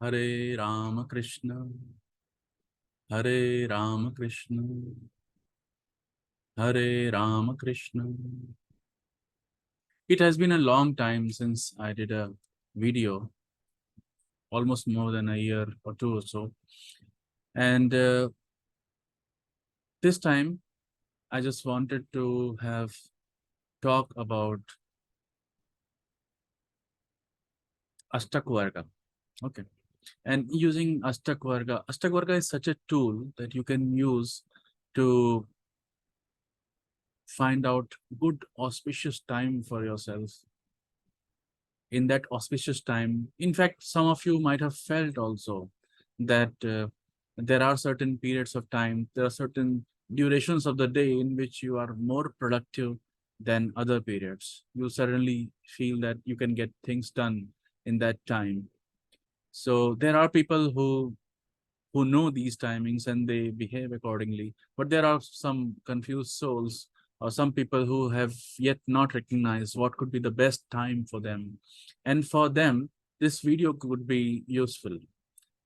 Hare Rama Krishna, Hare Rama Krishna, Hare Rama Krishna. It has been a long time since I did a video, almost more than a year or two or so. And this time, I just wanted to have talk about Ashtakvarga. Okay. And using Ashtakvarga is such a tool that you can use to find out good auspicious time for yourself. In that auspicious time, in fact, some of you might have felt also that there are certain periods of time, there are certain durations of the day in which you are more productive than other periods. You suddenly feel that you can get things done in that time. So there are people who know these timings and they behave accordingly. But there are some confused souls or some people who have yet not recognized what could be the best time for them. And for them, this video could be useful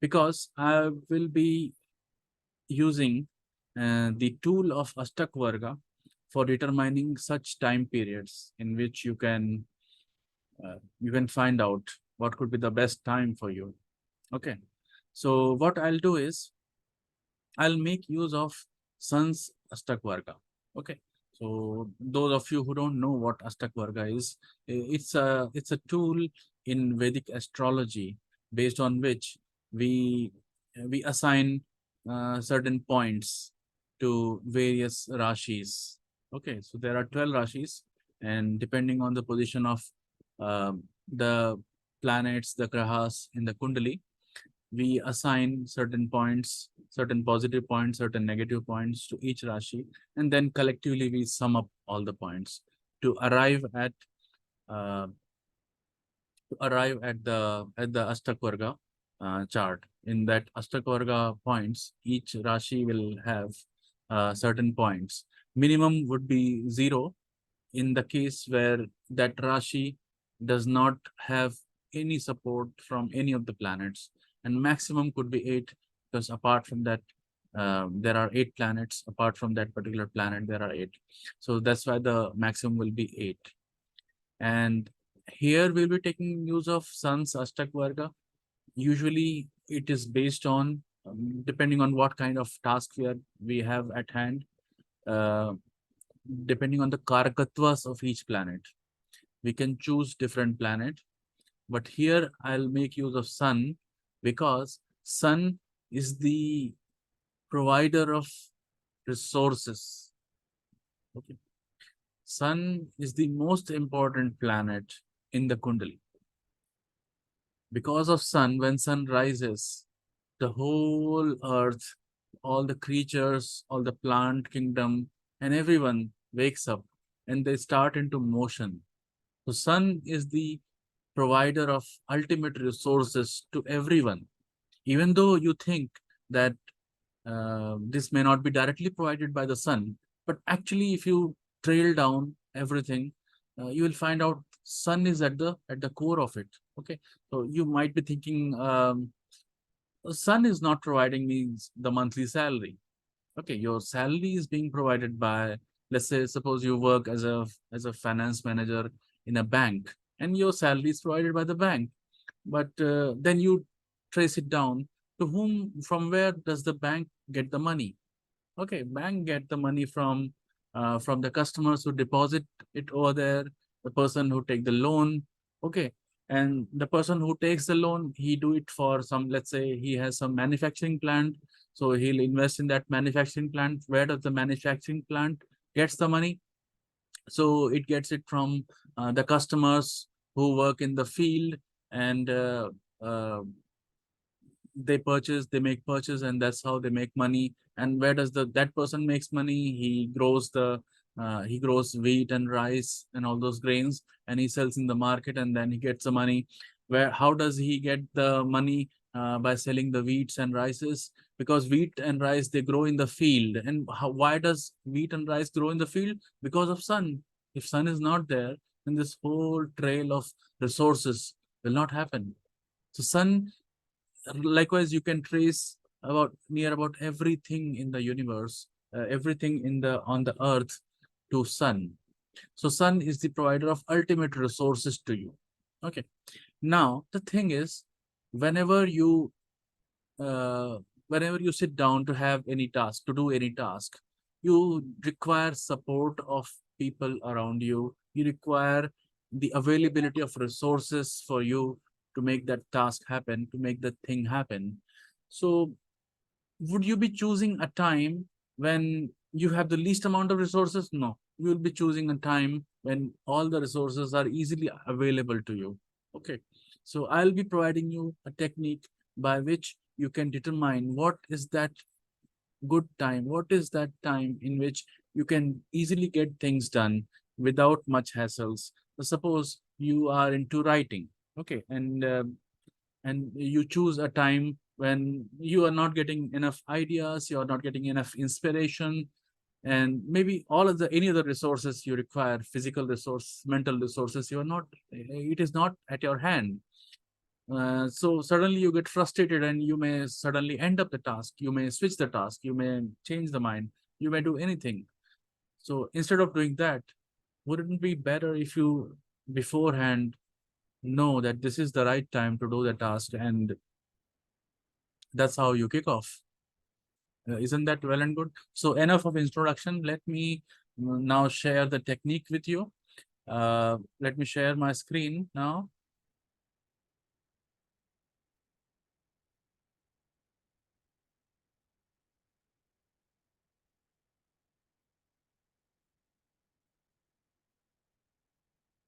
because I will be using the tool of Ashtakvarga for determining such time periods in which you can find out what could be the best time for you. Okay. So what I'll do is I'll make use of Sun's Ashtakvarga. Okay. So those of you who don't know what Ashtakvarga is, it's a tool in Vedic astrology based on which we we assign certain points to various rashis. Okay, so there are 12 rashis, and depending on the position of the planets, the grahas in the Kundali, we assign certain points, certain positive points, certain negative points to each Rashi, and then collectively we sum up all the points to arrive at uh, the Ashtakvarga chart. In that Ashtakvarga points, each Rashi will have certain points. Minimum would be 0 in the case where that Rashi does not have any support from any of the planets, and maximum could be 8 because apart from that, there are 8 planets. Apart from that particular planet, there are 8. So that's why the maximum will be 8. And here we'll be taking use of Sun's Ashtakvarga. Usually it is based on, depending on what kind of task we have at hand, uh, depending on the karakatvas of each planet. We can choose different planet, but here I'll make use of Sun because Sun is the provider of resources. Okay. Sun is the most important planet in the Kundali. Because of Sun, when Sun rises, the whole earth, all the creatures, all the plant kingdom, and everyone wakes up and they start into motion. So Sun is the provider of ultimate resources to everyone. Even though you think that this may not be directly provided by the Sun, but actually if you trail down everything, you will find out Sun is at the core of it. Okay, so you might be thinking, Sun is not providing me the monthly salary. Okay, your salary is being provided by, let's say, suppose you work as a finance manager in a bank, and your salary is provided by the bank. But then you trace it down to whom, from where does the bank get the money? Okay, bank get the money from the customers who deposit it over there, the person who take the loan. Okay, and the person who takes the loan, he do it for some, let's say he has some manufacturing plant, so he'll invest in that manufacturing plant. Where does the manufacturing plant gets the money? So it gets it from the customers who work in the field, and uh, they make purchase, and that's how they make money. And where does that person makes money? He grows wheat and rice and all those grains, and he sells in the market, and then he gets the money. How does he get the money? By selling the wheats and rices, because wheat and rice, they grow in the field. And why does wheat and rice grow in the field? Because of Sun. If Sun is not there, then this whole trail of resources will not happen. So Sun Likewise, you can trace about near about everything in the universe, everything in the on the earth to sun. So sun is the provider of ultimate resources to you. Okay. Now the thing is, whenever you uh, whenever you sit down to have any task, to do any task, you require support of people around you. You require the availability of resources for you to make that task happen, to make that thing happen. So would you be choosing a time when you have the least amount of resources? No, you will be choosing a time when all the resources are easily available to you. Okay, so I'll be providing you a technique by which you can determine what is that good time, what is that time in which you can easily get things done without much hassles. So suppose you are into writing, okay, and you choose a time when you are not getting enough ideas, you are not getting enough inspiration, and maybe all of the any other resources you require, physical resource, mental resources, you are not, it is not at your hand. So suddenly you get frustrated and you may suddenly end up the task, you may switch the task, you may change the mind, you may do anything. So instead of doing that, wouldn't it be better if you beforehand know that this is the right time to do the task, and that's how you kick off? Isn't that well and good? So enough of introduction. Let me now share the technique with you. Let me share my screen now.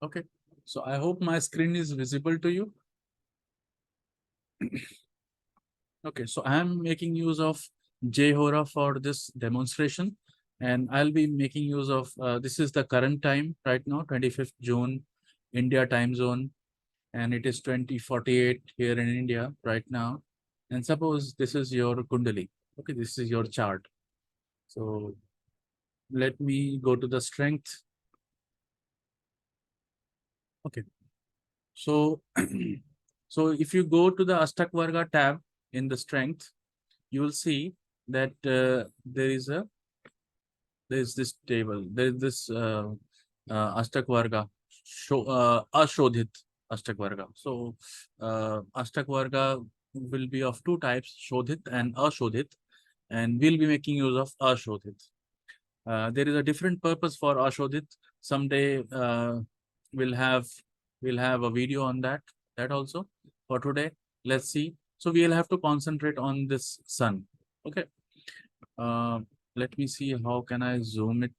Okay. So I hope my screen is visible to you. Okay. So I am making use of JHORA for this demonstration. And I'll be making use of, this is the current time right now, 25th June, India time zone. And it is 20:48 here in India right now. And suppose this is your Kundali. Okay, this is your chart. So let me go to the strength. Okay. So, so if you go to the Ashtak Varga tab in the strength, you will see that there is this table. There is this Ashtak Varga, Ashodhit Ashtak Varga. So Ashtak Varga will be of two types, Shodhit and Ashodhit, and we'll be making use of Ashodhit. There is a different purpose for Ashodhit. Someday we'll have we'll have a video on that also. For today, let's see. So we'll have to concentrate on this sun. Okay. Uh, Let me see how can I zoom it.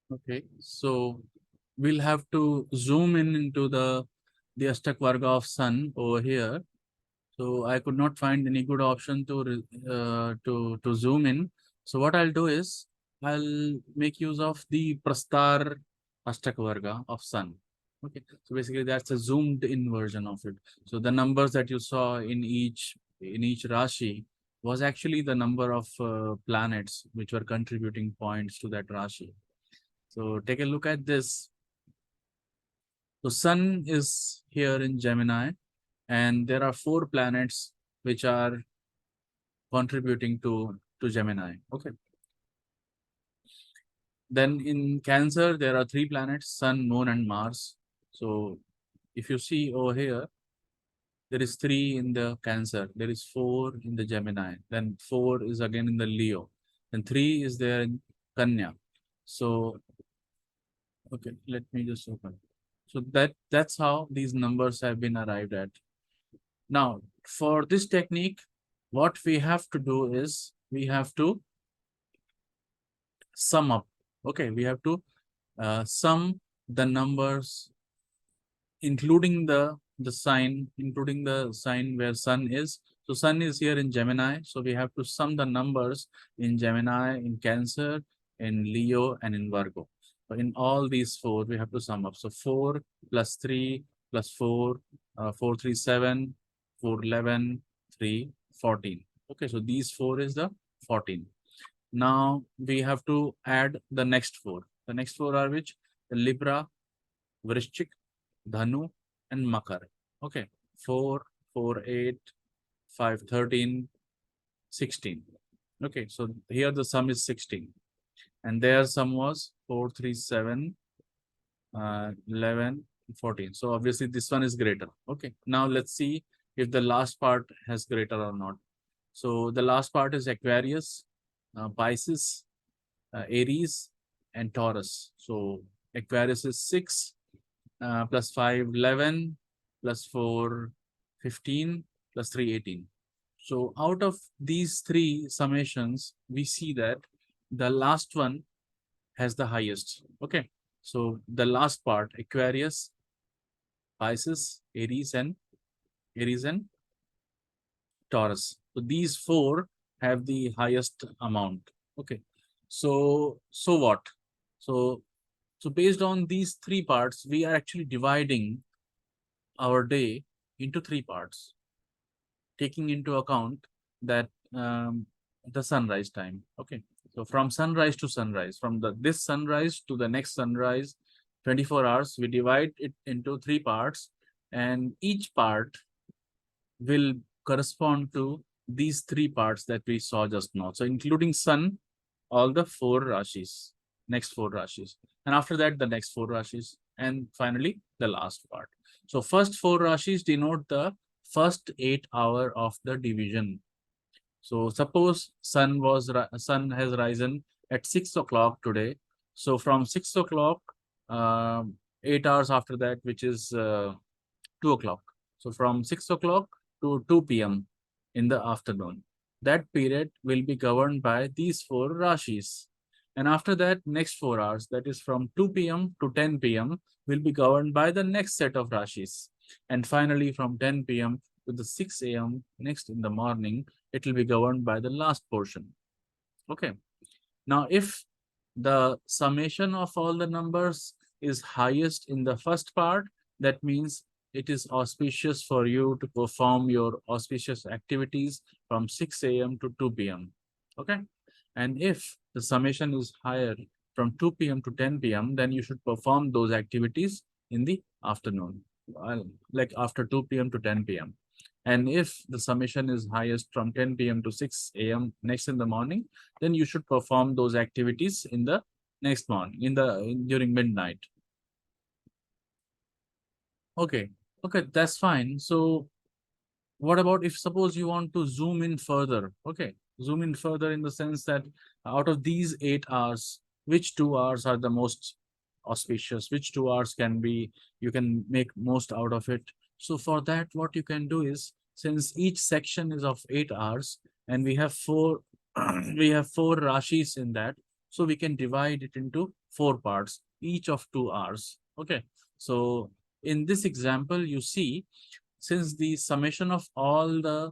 Okay, so we'll have to zoom in into the Ashtak Varga of sun over here. So I could not find any good option to zoom in. So what I'll do is I'll make use of the Prastar Ashtak Varga of sun. Okay, so basically that's a zoomed in version of it. So the numbers that you saw in each Rashi was actually the number of planets which were contributing points to that Rashi. So take a look at this. So sun is here in Gemini, and there are four planets which are contributing to Gemini. Okay. Then in Cancer, there are three planets, Sun, Moon, and Mars. So if you see over here, there is three in the Cancer, there is four in the Gemini, then four is again in the Leo, and three is there in Kanya. So okay, let me just open. So that's how these numbers have been arrived at. Now, for this technique, what we have to do is we have to sum up. Okay, we have to sum the numbers, including the sign where sun is. So sun is here in Gemini. So we have to sum the numbers in Gemini, in Cancer, in Leo, and in Virgo. In all these four, we have to sum up. So 4 plus 3 plus 4, 4, 3, 7, 4, 11, 3, 14. Okay, so these four is the 14. Now we have to add the next four. The next four are which? The Libra, Vrishchik, Dhanu, and Makar. Okay, 4, 4, 8, 5, 13, 16. Okay, so here the sum is 16. And their sum was 4, 3, 7, 11, 14. So obviously this one is greater. Okay, now let's see if the last part has greater or not. So the last part is Aquarius, Pisces, Aries, and Taurus. So Aquarius is 6, plus 5, 11, plus 4, 15, plus 3, 18. So out of these three summations, we see that the last one has the highest. Okay. So the last part, Aquarius, Pisces, Aries and Taurus. So these four have the highest amount. Okay. So what? So so based on these three parts, we are actually dividing our day into three parts, taking into account that the sunrise time. Okay. So from sunrise to sunrise, from this sunrise to the next sunrise, 24 hours, we divide it into three parts, and each part will correspond to these three parts that we saw just now. So including sun, all the four rashis, next four rashis. And after that, the next four rashis. And finally, the last part. So first four rashis denote the first 8 hour of the division. So suppose sun has risen at 6 o'clock today. So from 6 o'clock, 8 hours after that, which is 2 o'clock. So from 6 o'clock to 2 p.m. in the afternoon, that period will be governed by these four rashis. And after that, next 4 hours, that is from 2 p.m. to 10 p.m., will be governed by the next set of rashis. And finally, from 10 p.m. to the 6 a.m. next in the morning, it will be governed by the last portion. Okay. Now, if the summation of all the numbers is highest in the first part, that means it is auspicious for you to perform your auspicious activities from 6 a.m. to 2 p.m. Okay. And if the summation is higher from 2 p.m. to 10 p.m., then you should perform those activities in the afternoon, like after 2 p.m. to 10 p.m. And if the summation is highest from 10 p.m. to 6 a.m. next in the morning, then you should perform those activities in the next morning, during midnight. Okay, okay, that's fine. So what about if suppose you want to zoom in further? Okay, zoom in further in the sense that out of these 8 hours, which 2 hours are the most auspicious? Which 2 hours can be, you can make most out of it? So for that, what you can do is, since each section is of 8 hours and we have four, we have four rashis in that, so we can divide it into four parts, each of 2 hours. Okay, so in this example, you see, since the summation of all the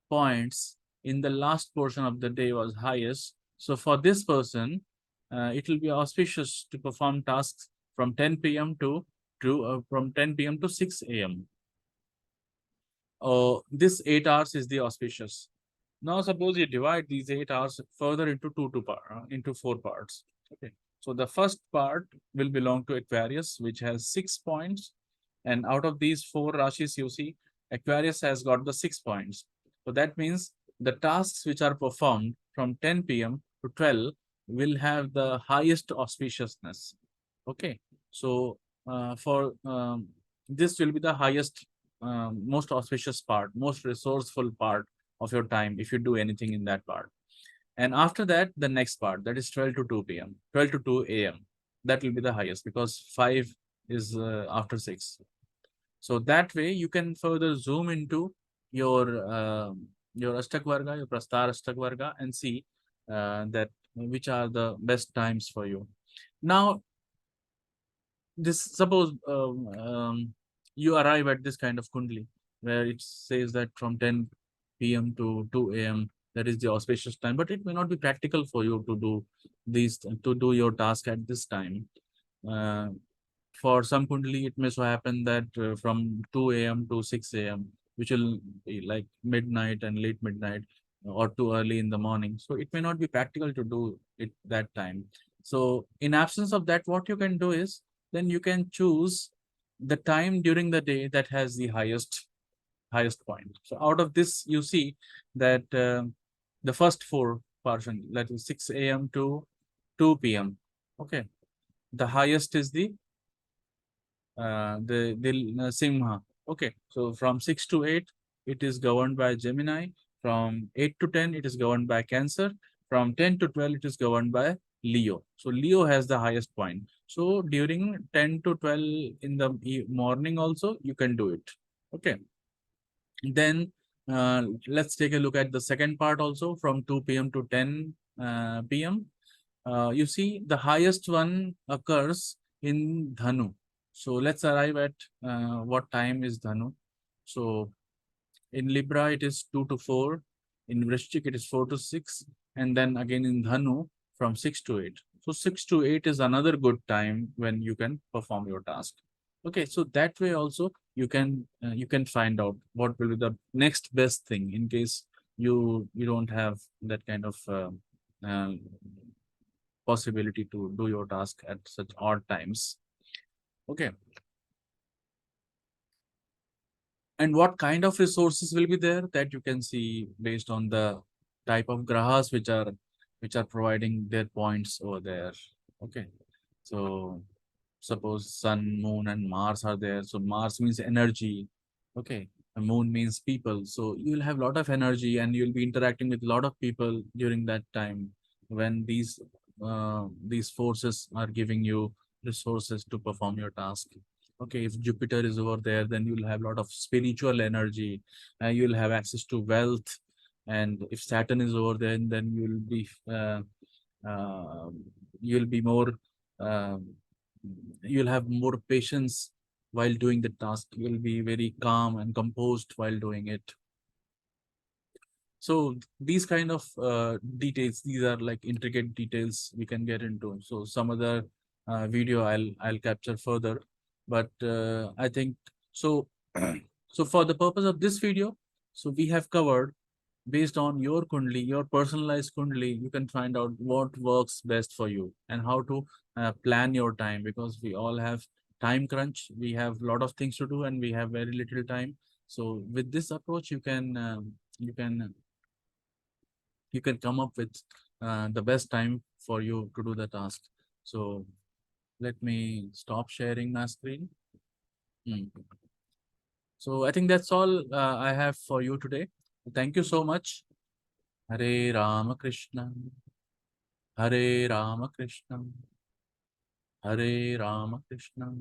points in the last portion of the day was highest, so for this person, it will be auspicious to perform tasks from 10 p.m. to 6 a.m. This 8 hours is the auspicious. Now, suppose you divide these 8 hours further into into four parts. Okay. So the first part will belong to Aquarius, which has 6 points. And out of these four rashis, you see, Aquarius has got the 6 points. So that means the tasks which are performed from 10 p.m. to 12 will have the highest auspiciousness. Okay. So for this will be the highest, most auspicious part, most resourceful part of your time if you do anything in that part. And after that, the next part, that is 12 to 2 p.m., 12 to 2 a.m. That will be the highest because 5 is after 6. So that way you can further zoom into your Ashtakvarga, your Prastar Ashtakvarga, and see that which are the best times for you. Now, this suppose you arrive at this kind of kundli where it says that from 10 p.m. to 2 a.m. that is the auspicious time, but it may not be practical for you to do your task at this time. Uh, for some kundali, it may so happen that from 2 a.m. to 6 a.m., which will be like midnight and late midnight or too early in the morning. So it may not be practical to do it that time. So in absence of that, what you can do is then you can choose the time during the day that has the highest point. So out of this, you see that the first four portion, that is 6 a.m. to 2 p.m. Okay, the highest is the Simha. Okay, so from 6 to 8, it is governed by Gemini. From 8 to 10, it is governed by Cancer. From 10 to 12, it is governed by Leo. So Leo has the highest point. So during 10 to 12 in the morning also, you can do it. Okay. Then let's take a look at the second part also from 2 p.m. to 10 p.m. You see the highest one occurs in Dhanu. So let's arrive at what time is Dhanu. So in Libra, it is 2 to 4. In Vrishchik, it is 4 to 6. And then again in Dhanu, from 6 to 8. So 6 to 8 is another good time when you can perform your task. Okay, so that way also you can find out what will be the next best thing in case you don't have that kind of uh, possibility to do your task at such odd times. Okay, and what kind of resources will be there, that you can see based on the type of grahas which are providing their points over there. Okay, so suppose sun, moon, and Mars are there. So Mars means energy. Okay, and moon means people. So you'll have a lot of energy and you'll be interacting with a lot of people during that time when these forces are giving you resources to perform your task. Okay, if Jupiter is over there, then you'll have a lot of spiritual energy, you'll have access to wealth. And if Saturn is over there, then uh, you'll be more um you'll have more patience while doing the task. You'll be very calm and composed while doing it. So these kind of details, these are like intricate details we can get into. So some other video I'll capture further, but I think so. So for the purpose of this video, so we have covered based on your kundli, your personalized kundli, you can find out what works best for you and how to plan your time, because we all have time crunch. We have a lot of things to do and we have very little time. So with this approach, you can come up with the best time for you to do the task. So let me stop sharing my screen. Hmm. So I think that's all I have for you today. Thank you so much. Hare Rama Krishna. Hare Rama Krishna. Hare Rama Krishna.